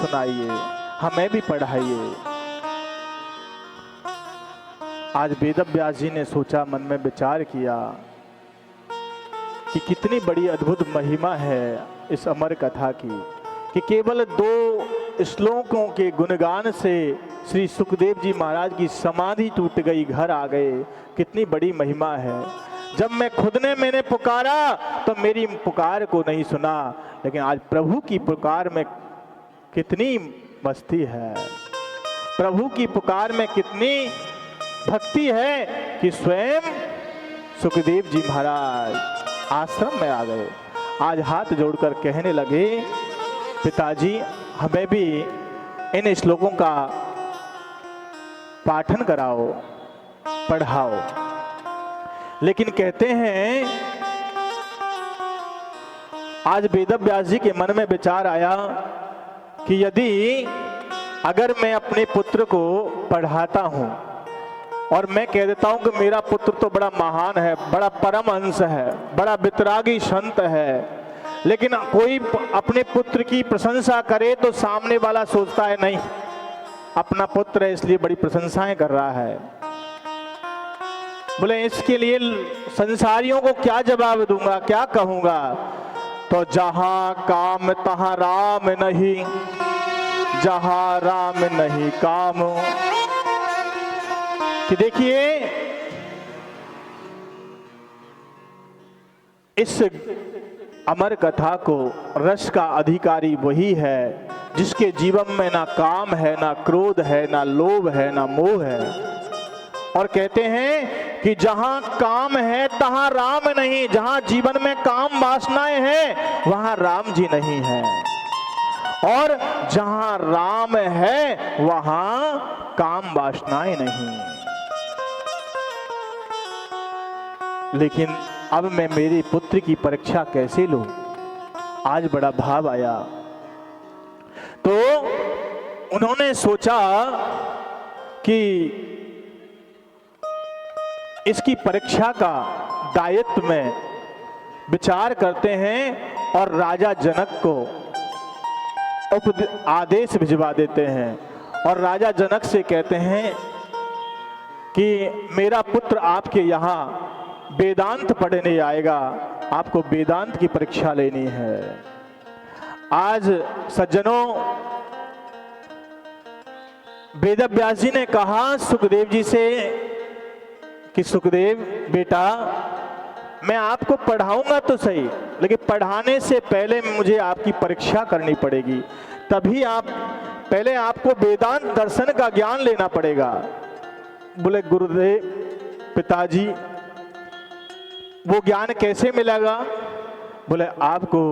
सुनाइए, हमें भी पढ़ाइए। आज वेदव्यास जी ने सोचा, मन में विचार किया कि कितनी बड़ी अद्भुत महिमा है इस अमर कथा की, कि केवल 2 श्लोकों के गुणगान से श्री सुखदेव जी महाराज की समाधि टूट गई, घर आ गए। कितनी बड़ी महिमा है। जब मैंने पुकारा तो मेरी पुकार को नहीं सुना, लेकिन आज प्रभु की पुकार में कितनी मस्ती है, प्रभु की पुकार में कितनी भक्ति है कि स्वयं सुखदेव जी महाराज आश्रम में आ गए। आज हाथ जोड़कर कहने लगे, पिताजी हमें भी इन श्लोकों का पाठन कराओ, पढ़ाओ। लेकिन कहते हैं, आज वेदव्यास जी के मन में विचार आया कि यदि अगर मैं अपने पुत्र को पढ़ाता हूं और मैं कह देता हूं कि मेरा पुत्र तो बड़ा महान है, बड़ा परमहंस है, बड़ा वितरागी संत है, लेकिन कोई अपने पुत्र की प्रशंसा करे तो सामने वाला सोचता है नहीं, अपना पुत्र है इसलिए बड़ी प्रशंसाएं कर रहा है। बोले इसके लिए संसारियों को क्या जवाब दूंगा, क्या कहूंगा? तो जहां काम तहां राम नहीं, जहां राम नहीं काम। कि देखिए, इस अमर कथा को रस का अधिकारी वही है जिसके जीवन में ना काम है, ना क्रोध है, ना लोभ है, ना मोह है। और कहते हैं कि जहां काम है तहां राम नहीं, जहां जीवन में काम वासनाएं हैं वहां राम जी नहीं है, और जहां राम है वहां काम वासनाएं नहीं। लेकिन अब मैं मेरे पुत्र की परीक्षा कैसे लूं? आज बड़ा भाव आया। तो उन्होंने सोचा कि इसकी परीक्षा का दायित्व में विचार करते हैं और राजा जनक को आदेश भिजवा देते हैं और राजा जनक से कहते हैं कि मेरा पुत्र आपके यहाँ वेदांत पढ़ने आएगा, आपको वेदांत की परीक्षा लेनी है। आज सज्जनों, वेदव्यास जी ने कहा सुखदेव जी से कि सुखदेव बेटा, मैं आपको पढ़ाऊंगा तो सही, लेकिन पढ़ाने से पहले मुझे आपकी परीक्षा करनी पड़ेगी। तभी पहले आपको वेदांत दर्शन का ज्ञान लेना पड़ेगा। बोले गुरुदेव पिताजी, वो ज्ञान कैसे मिलेगा? बोले आपको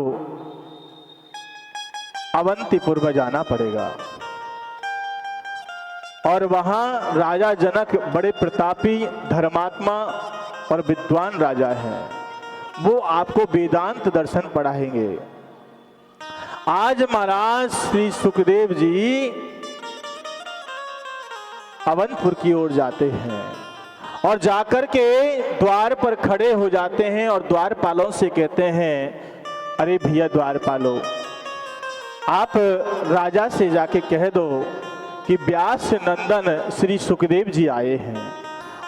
अवंतीपुर में जाना पड़ेगा, और वहां राजा जनक बड़े प्रतापी, धर्मात्मा और विद्वान राजा हैं, वो आपको वेदांत दर्शन पढ़ाएंगे। आज महाराज श्री सुखदेव जी अवंतपुर की ओर जाते हैं और जाकर के द्वार पर खड़े हो जाते हैं और द्वारपालों से कहते हैं, अरे भैया द्वारपालों, आप राजा से जाके कह दो कि व्यास नंदन श्री सुखदेव जी आए हैं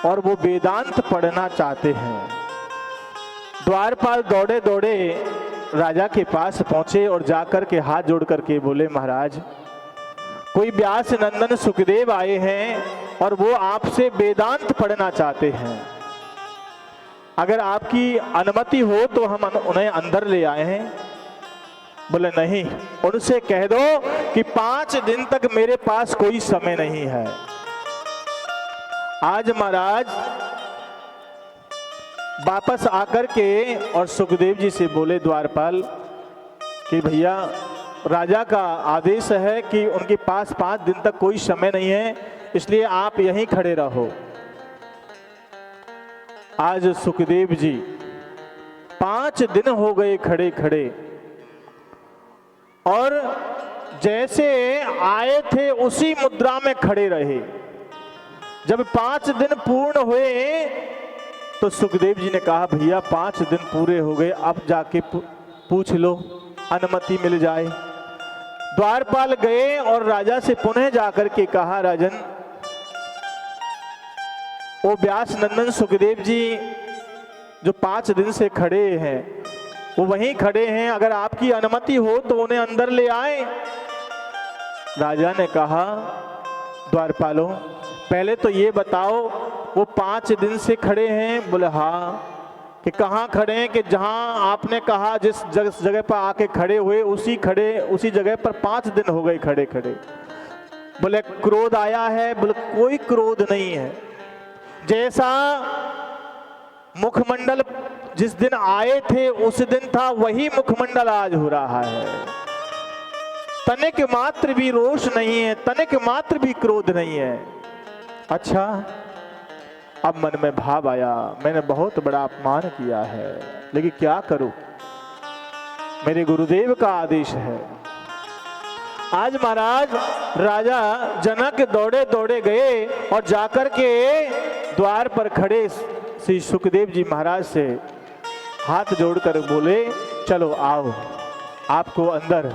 और वो वेदांत पढ़ना चाहते हैं। द्वारपाल दौड़े दौड़े राजा के पास पहुंचे और जाकर के हाथ जोड़ करके बोले, महाराज कोई व्यास नंदन सुखदेव आए हैं और वो आपसे वेदांत पढ़ना चाहते हैं, अगर आपकी अनुमति हो तो हम उन्हें अंदर ले आए हैं। बोले नहीं, उनसे कह दो कि 5 दिन तक मेरे पास कोई समय नहीं है। आज महाराज वापस आकर के और सुखदेव जी से बोले द्वारपाल कि भैया राजा का आदेश है कि उनके पास 5 दिन तक कोई समय नहीं है, इसलिए आप यहीं खड़े रहो। आज सुखदेव जी 5 दिन हो गए खड़े खड़े, और जैसे आए थे उसी मुद्रा में खड़े रहे। जब 5 दिन पूर्ण हुए तो सुखदेव जी ने कहा, भैया 5 दिन पूरे हो गए, अब जाके पूछ लो, अनुमति मिल जाए। द्वारपाल गए और राजा से पुनः जाकर के कहा, राजन, वो व्यास नंदन सुखदेव जी जो 5 दिन से खड़े हैं वो वहीं खड़े हैं, अगर आपकी अनुमति हो तो उन्हें अंदर ले आए। राजा ने कहा, द्वारपालों, पहले तो ये बताओ वो 5 दिन से खड़े हैं? बोले हाँ। कि कहाँ खड़े हैं? कि जहाँ आपने कहा जिस जगह पर आके खड़े हुए उसी जगह पर 5 दिन हो गए खड़े खड़े। बोले क्रोध आया है? बोले कोई क्रोध नहीं है, जैसा मुखमंडल जिस दिन आए थे उस दिन था वही मुखमंडल आज हो रहा है। तनिक मात्र भी रोष नहीं है, तनिक मात्र भी क्रोध नहीं है। अच्छा, अब मन में भाव आया, मैंने बहुत बड़ा अपमान किया है, लेकिन क्या करूं, मेरे गुरुदेव का आदेश है। आज महाराज राजा जनक दौड़े दौड़े गए और जाकर के द्वार पर खड़े श्री सुखदेव जी महाराज से हाथ जोड़कर बोले, चलो आओ, आपको अंदर